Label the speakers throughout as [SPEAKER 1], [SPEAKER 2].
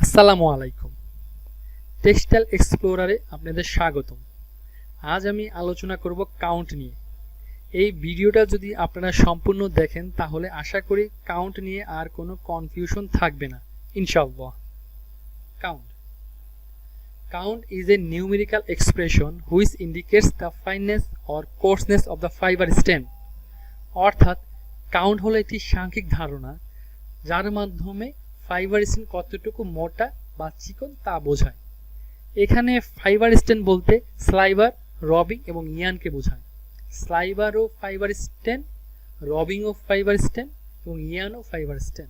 [SPEAKER 1] আসসালামু আলাইকুম। টেক্সটাইল এক্সপ্লোরারে আপনাদের স্বাগতম। আজ আমি আলোচনা করব কাউন্ট নিয়ে। এই ভিডিওটা যদি আপনারা সম্পূর্ণ দেখেন তাহলে আশা করি কাউন্ট নিয়ে আর কোনো কনফিউশন থাকবে না ইনশাআল্লাহ। Count Count is a numerical expression which indicates the fineness or coarseness of the fiber stem. অর্থাৎ কাউন্ট হলো একটি সাংখ্যিক ধারণা যার মাধ্যমে ফাইবার স্টেন কতটুকু মোটা বা চিকন তা বোঝায়। এখানে ফাইবার স্টেন বলতে স্লাইবার, রবিং এবং ইয়ানকে বোঝায়। স্লাইবার ও ফাইবার স্টেন, রবিং ও ফাইবার স্টেন এবং ইয়ান ও ফাইবার স্টেন।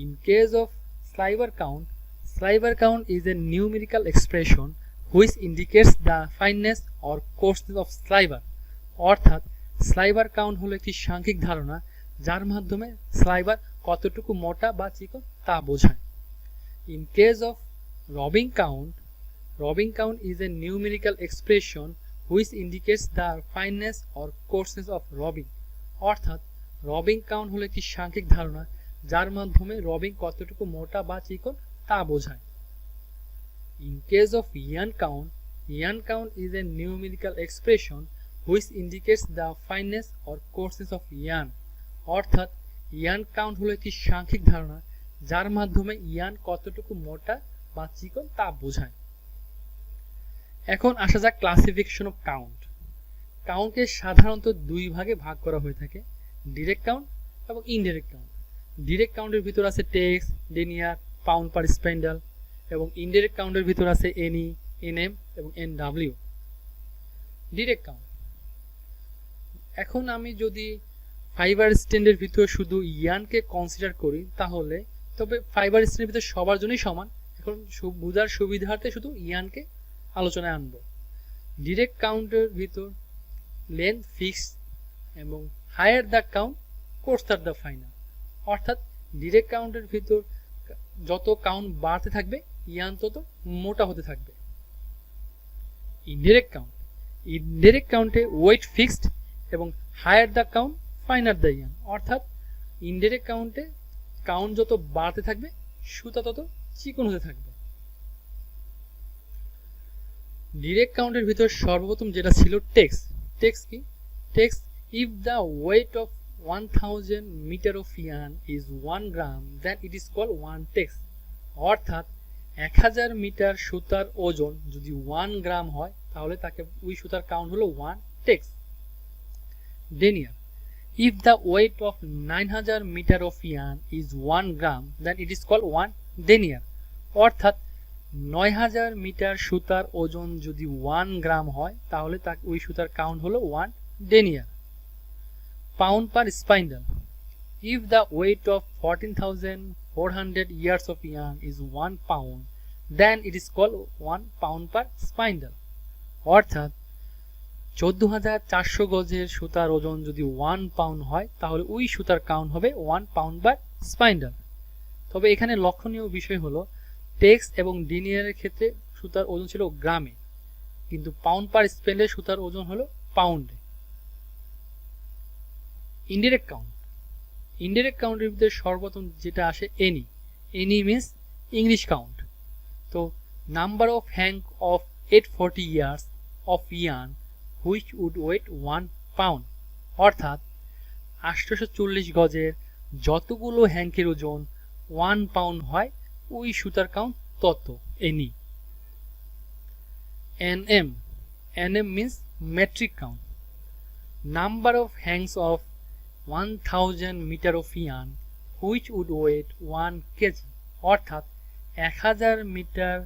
[SPEAKER 1] In case of sliver count is a numerical expression which indicates the fineness or coarseness of sliver. অর্থাৎ স্লাইভার কাউন্ট হলো একটি সাংখ্যিক ধারণা যার মাধ্যমে স্লাইভার কতটুকু মোটা বা চিকন তা বোঝায়। In case of robbing count is a numerical expression which indicates the fineness or coarseness of robbing. অর্থাৎ রবিং কাউন্ট হলো একটি সাংখ্যিক ধারণা যার মাধ্যমে রবিং কতটুকু মোটা বা চিকন তা বোঝায়। In case of yarn count is a numerical expression which indicates the fineness or coarseness of yarn. অর্থাৎ ইয়ান কাউন্ট হলো একটি সাংখ্যিক ধারণা যার মাধ্যমে ইয়ান কতটুকু মোটা বা চিকন তা বোঝায়। এখন আসা যাক ক্লাসিফিকেশন অফ কাউন্ট। কাউন্টকে সাধারণত দুই ভাগে ভাগ করা হয়ে থাকে, ডিরেক্ট কাউন্ট এবং ইনডিরেক্ট কাউন্ট। ডিরেক্ট কাউন্টের ভিতর আছে টেক্স, ডেনিয়ার, পাউন্ড পার স্পেন্ডাল এবং ইনডিরেক্ট কাউন্টের ভিতর আছে এনই, এনএম এবং এনডব্লিউ। ডিরেক্ট কাউন্ট, এখন আমি যদি ফাইবার স্ট্যান্ডের ভিতর শুধু ইয়ানকে কনসিডার করি তাহলে তবে ফাইবার স্ট্যান্ডের ভিতর সবার জন্যই সমান। এখন বোঝার সুবিধার্থে শুধু ইয়ানকে আলোচনায় আনব। ডিরেক্ট কাউন্টের ভিতর লেন্থ ফিক্স এবং higher the count coarser the final. অর্থাৎ ডিরেক্ট কাউন্টের ভিতর যত কাউন্ট বাড়তে থাকবে ইয়ান তত মোটা হতে থাকবে। ইনডিরেক্ট কাউন্টে ওয়েট ফিক্সড এবং higher the count finer the yarn. অর্থাৎ ইনডিরেক্ট কাউন্টে কাউন্ট যত বাড়তে থাকবে সুতা তত চিকন হতে থাকবে। ডিরেক্ট কাউন্টের ভিতর সর্বপ্রথম যেটা ছিল টেক্স। টেক্স কি? Tex, if the weight of 1000 metre of yarn is 1 gram then it is called 1 tex. অর্থাৎ 1000 মিটার সুতার ওজন যদি 1 গ্রাম হয় তাহলে তাকে ওই সুতার কাউন্ট হলো 1 tex. Denier, if the weight of 9000 meter of yarn is 1 gram then it is called 1 denier. অর্থাৎ 9000 মিটার সুতার ওজন যদি 1 গ্রাম হয় তাহলে ওই সুতার কাউন্ট হলো 1 denier. Pound per spindle, if the weight of 14400 yards of yarn is 1 pound then it is called 1 pound per spindle. অর্থাৎ 14400 গজের সুতার ওজন যদি 1 পাউন্ড হয় তাহলে ওই সুতার কাউন্ট হবে 1 পাউন্ড বাই স্পাইন্ডাল। তবে এখানে লক্ষণীয় বিষয় হলো টেক্স এবং ডিনিয়ারের ক্ষেত্রে সুতার ওজন ছিল গ্রামে, কিন্তু পাউন্ড পার স্পেন্ডে সুতার ওজন হলো পাউন্ডে। ইনডিরেক্ট কাউন্টের ভিতরে সর্বপ্রথম যেটা আসে Ne. Ne means English count. তো number of hank of 840 yards of yarn which would weight 1 pound. অর্থাৎ 840 গজের যতগুলো হ্যাঙ্কের ওজন 1 পাউন্ড হয় ওই সুতার কাউন্ট তত any. NM means metric count. Number of hanks of 1000 meter of yarn which would weight 1 kg. অর্থাৎ 1000 মিটার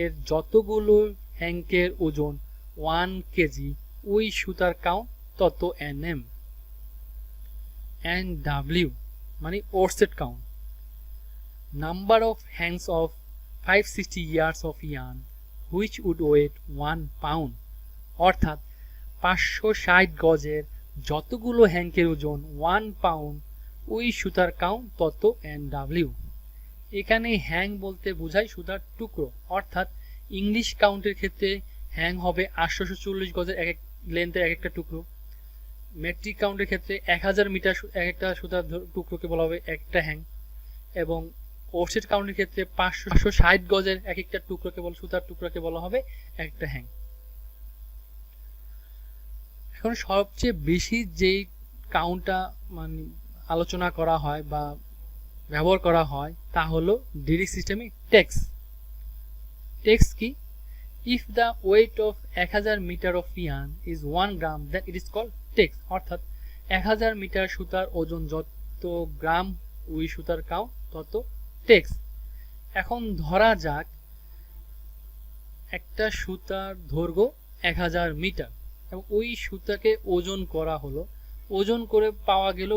[SPEAKER 1] এর যতগুলো হ্যাঙ্কের ওজন 1 কেজি ওই সুতার কাউন্ট তত এনএম। এনডব্লিউ মানে worsted count. Number of hanks of 560 yards of yarn which would weight 1 pound. অর্থাৎ 560 গজের যতগুলো হ্যাঙ্কের ওজন 1 পাউন্ড ওই সুতার কাউন্ট তত এনডব্লিউ। এখানে হ্যাং বলতে বোঝায় সুতার টুকরো। অর্থাৎ ইংলিশ কাউন্টের ক্ষেত্রে হ্যাং হবে 840 গজের এক এক লেন্থের এক একটা টুকরো। মেট্রিক কাউন্টের ক্ষেত্রে 1000 মিটার এক একটা সুতার টুকরোকে বলা হবে একটা হ্যাং। এবং অফসেট কাউন্টের ক্ষেত্রে 560 গজের এক একটা টুকরোকে সুতার টুকরোকে বলা হবে একটা হ্যাং। এখন সবচেয়ে বেশি যেই কাউন্টটা মানে আলোচনা করা হয় বা ব্যবহার করা হয় তা হলো ডিরেক্ট সিস্টেমে টেক্স। টেক্স কি? If the weight of 1000 metre of yarn is 1 gram then it is called tex. অর্থাৎ 1000 মিটার সুতার ওজন যত গ্রাম ওই সুতার কাউন্ট তত টেক্স। এখন ধরা যাক একটা সুতার দৈর্ঘ্য 1000 মিটার এবং ওই সুতাকে ওজন করা হলো, ওজন করে পাওয়া গেল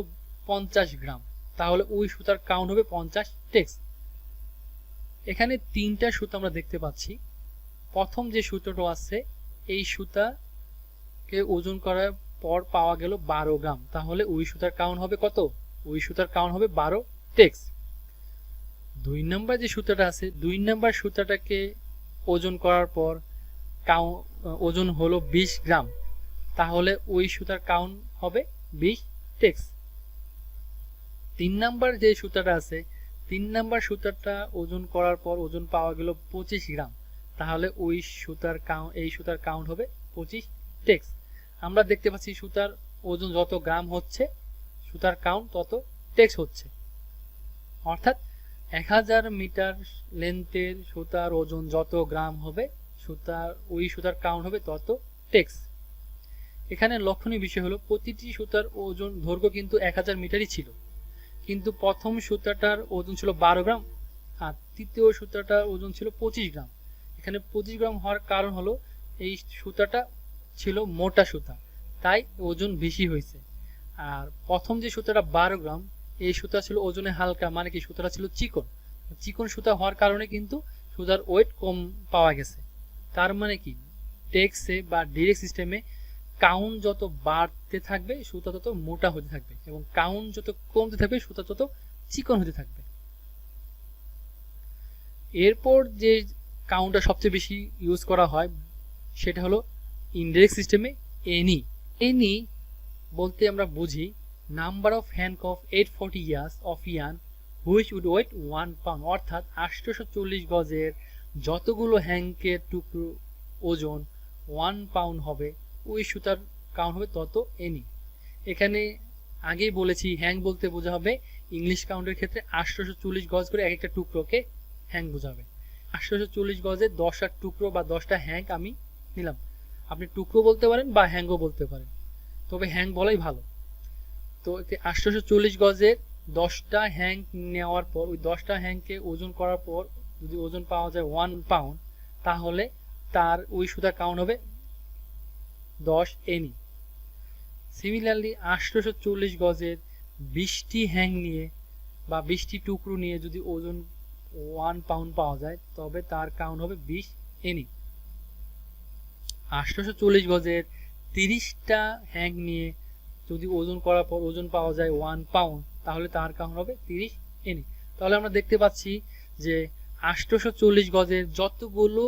[SPEAKER 1] 50 গ্রাম, তাহলে ওই সুতার কাউন্ট হবে 50 টেক্স। এখানে তিনটা সুতা আমরা দেখতে পাচ্ছি। প্রথম যে সুতাটা আছে এই সুতাকে ওজন করার পর পাওয়া গেল 12 গ্রাম, তাহলে ওই সুতার কাউন্ট হবে কত? ওই সুতার কাউন্ট হবে 12 টেক্স। 2 নম্বর যে সুতাটা আছে, 2 নম্বর সুতাটাকে ওজন করার পর ওজন হলো 20 গ্রাম, তাহলে ওই সুতার কাউন্ট হবে 20 টেক্স। 3 নম্বর যে সুতাটা আছে, 3 নম্বর সুতাটা ওজন করার পর ওজন পাওয়া গেল 25 গ্রাম, তাহলে ওই সুতার এই সুতার কাউন্ট হবে 25 টেক্স। আমরা দেখতে পাচ্ছি সুতার ওজন যত গ্রাম হচ্ছে সুতার কাউন্ট তত টেক্স হচ্ছে। অর্থাৎ 1000 মিটার লেন্থের সুতার ওজন যত গ্রাম হবে ওই সুতার কাউন্ট হবে তত টেক্স। এখানে লক্ষণীয় বিষয় হলো প্রতিটি সুতার ওজন দৈর্ঘ্য কিন্তু 1000 মিটারই ছিল, কিন্তু প্রথম সুতাটার ওজন ছিল 12 গ্রাম আর তৃতীয় সুতাটার ওজন ছিল 25 গ্রাম। এখানে 25 গ্রাম হওয়ার কারণ হলো এই সুতাটা ছিল মোটা সুতা, তাই ওজন বেশি হয়েছে। আর প্রথম যে সুতাটা 12 গ্রাম এই সুতা ছিল ওজনে হালকা, মানে কি সুতাটা ছিল চিকন। চিকন সুতা হওয়ার কারণে কিন্তু সুতার ওয়েট কম পাওয়া গেছে। তার মানে কি টেক্সে বা ডিরেক্ট সিস্টেমে কাউন্ট যত বাড়তে থাকবে সুতা তত মোটা হতে থাকবে এবং কাউন্ট যত কমতে থাকবে সুতা তত চিকন হতে থাকবে। এরপর যে কাউন্টটা সবচেয়ে বেশি ইউজ করা হয় সেটা হলো ইনডিরেক্ট সিস্টেমে এনি। এনি বলতে আমরা বুঝি number of hank of 840 yards of yarn which would weight 1 pound. অর্থাৎ 840 গজের যতগুলো হ্যাঙ্কের টুকরো ওজন 1 পাউন্ড হবে ওই সুতার কাউন্ট হবে তত এনি। এখানে আগেই বলেছি হ্যাং বলতে বোঝা হবে ইংলিশ কাউন্টের ক্ষেত্রে 840 গজ করে এক একটা টুকরোকে হ্যাং বোঝাবে। 840 গজের 10টা টুকরো বা 10টা হ্যাং আমি নিলাম। আপনি টুকরো বলতে পারেন বা হ্যাংও বলতে পারেন, তবে হ্যাং বলাই ভালো। তো 840 গজের 10টা হ্যাং নেওয়ার পর ওই 10টা হ্যাংকে ওজন করার পর যদি ওজন পাওয়া যায় 1 পাউন্ড, তাহলে তার ওই সুতার কাউন্ট হবে 10 এনি। সিমিলারলি 840 গজের 20টি হ্যাং নিয়ে বা 20টি টুকরো নিয়ে যদি ওজন 1 পাউন্ড পাওয়া যায় তবে তার কাউন্ট হবে 20 এনি। 840 গজের 30টা হ্যাং নিয়ে যদি ওজন করার পর ওজন পাওয়া যায় 1 পাউন্ড, তাহলে তার কাউন্ট হবে 30 এনি। তাহলে আমরা দেখতে পাচ্ছি যে 840 গজের যতগুলো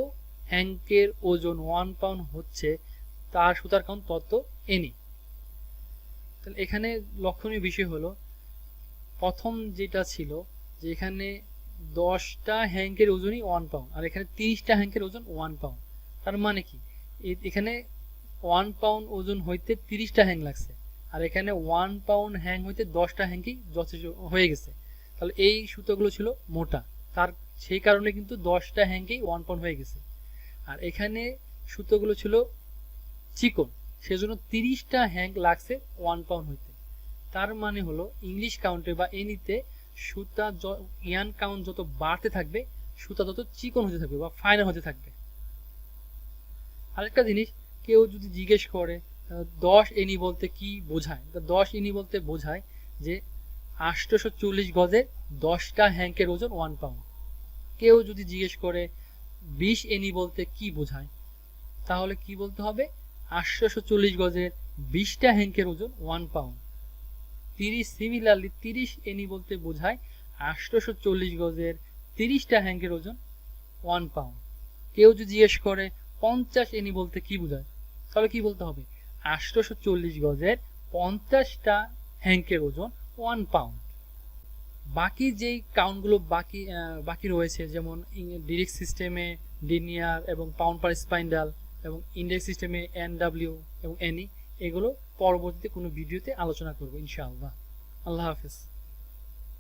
[SPEAKER 1] হ্যাঙ্কের ওজন 1 পাউন্ড হচ্ছে তার সুতার কাউন্ট তত এনি। তাহলে এখানে লক্ষণীয় বিষয় হলো প্রথম যেটা ছিল যে এখানে 10টা হ্যাঙ্কের ওজনই 1 পাউন্ড আর এখানে 30টা হ্যাঙ্কের ওজন 1 পাউন্ড। তার মানে কি এখানে 1 পাউন্ড ওজন হইতে 30টা হ্যাং লাগছে আর এখানে 1 পাউন্ড হ্যাং হইতে 10টা হ্যাঙ্কই যথেষ্ট হয়ে গেছে। তাহলে এই সুতোগুলো ছিল মোটা, তার সেই কারণে কিন্তু 10টা হ্যাঙ্কেই 1 পাউন্ড হয়ে গেছে। আর এখানে সুতোগুলো ছিল চিকন, সেজন্য 30টা হ্যাং লাগছে 1 পাউন্ড হইতে। তার মানে হলো ইংলিশ কাউন্টে বা এনিতে সুতা ইয়ান কাউন্ট যত বাড়তে থাকবে সুতা তত চিকন হতে থাকবে বা ফাইনাল হতে থাকবে। আরেকটা জিনিস, কেউ যদি জিজ্ঞেস করে 10 এনি বলতে কি বোঝায়, 10 এনি বলতে বোঝায় যে 840 গজের 10টা হ্যাঙ্কের ওজন 1 পাউন্ড। কেউ যদি জিজ্ঞেস করে 20 এনি বলতে কি বোঝায়, তাহলে কি বলতে হবে 840 গজের 20টা হ্যাঙ্কের ওজন 1 পাউন্ড। সিমিলারলি 30 এনি বলতে বোঝায় 840 গজের 30টা হ্যাঙ্কের ওজন 1 পাউন্ড। কেউ যদি জিজ্ঞেস করে 50 এনি বলতে কি বোঝায়, তাহলে কি বলতে হবে 840 গজের 50টা হ্যাঙ্কের ওজন 1 পাউন্ড। বাকি যেই কাউন্টগুলো বাকি রয়েছে, যেমন ডিরেক্ট সিস্টেমে লিনিয়ার এবং পাউন্ড পার স্পাইন্ডাল, এবং ইন্ডেক্স সিস্টেমে এনডব্লিউ এবং এনই, এগুলো পরবর্তীতে কোনো ভিডিওতে আলোচনা করব ইনশাআল্লাহ। আল্লাহ হাফেজ।